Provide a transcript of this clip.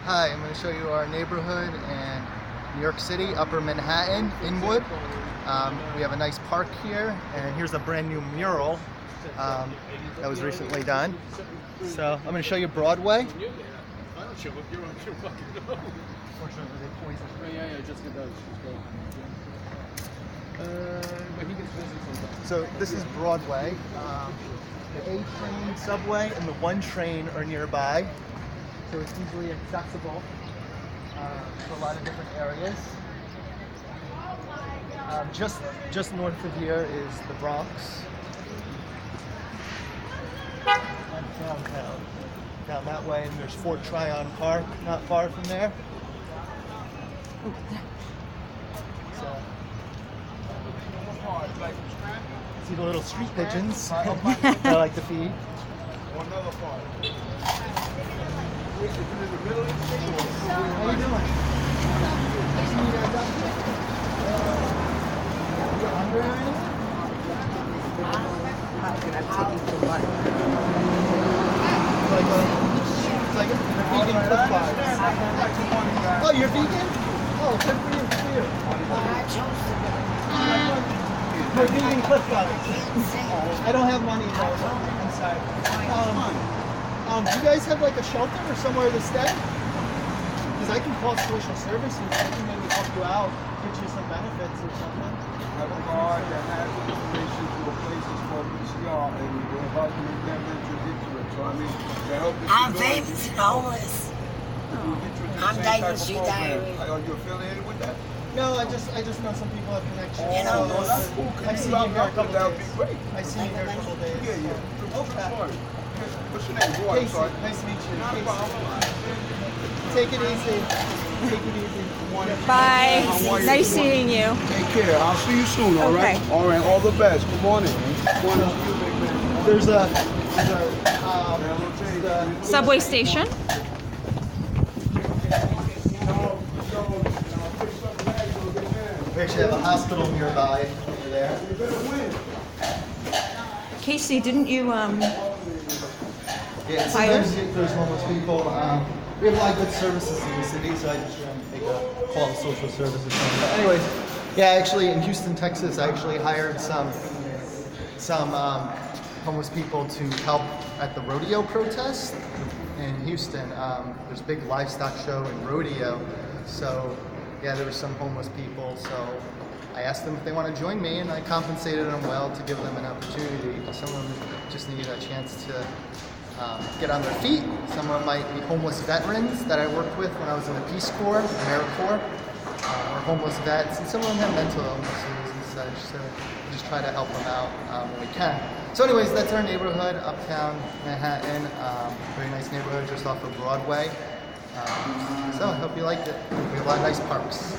Hi, I'm going to show you our neighborhood in New York City, Upper Manhattan, Inwood. We have a nice park here, and here's a brand new mural that was recently done. So I'm going to show you Broadway. Unfortunately, they poisoned. So this is Broadway. The A train, subway, and the 1 train are nearby. So it's easily accessible to a lot of different areas. Just north of here is the Bronx. And downtown. Down that way, and there's Fort Tryon Park, not far from there. So, see the little street pigeons I like to feed. How you doing? You hungry or anything? I'm taking too much. It's like a vegan flip flops. Oh, you're vegan? Oh, good for you. We're vegan flip flops. I don't have money though. I'm sorry. Do you guys have like a shelter or somewhere to stay? Because I can call social services. I can maybe help you out, get you some benefits or something. I have a card that has information to the places called PCR, and we're about to make that venture into it. So I mean, to help this I'm famous and homeless. I'm David Street Diary. Are you affiliated with that? No, I just know some people have connections. You know, no, that's cool. I've seen you here a couple That would days. be great. I've seen you here a couple days. Yeah. Okay. What's your name? Boy, I'm Casey, sorry. nice to meet you. Not a Casey. problem. Take it easy. Take it easy. Bye. How are you? Nice seeing you. Take care. I'll see you soon, all right? Okay. All right, all the best. Good morning. There's a Subway station. we actually have a hospital nearby over there. Casey, didn't you Yeah, sometimes there's homeless people. We have a lot of good services in the city, so I just make a call to social services. But anyways, yeah, actually in Houston, Texas, I actually hired some homeless people to help at the rodeo protest in Houston. There's a big livestock show and rodeo, so yeah, there were some homeless people. So I asked them if they want to join me, and I compensated them well to give them an opportunity. Some of them just needed a chance to get on their feet. Some of them might be homeless veterans that I worked with when I was in the Peace Corps, AmeriCorps, or homeless vets, and some of them have mental illnesses and such, so we just try to help them out when we can. So anyways, that's our neighborhood, Uptown Manhattan, very nice neighborhood just off of Broadway. So I hope you liked it. We have a lot of nice parks.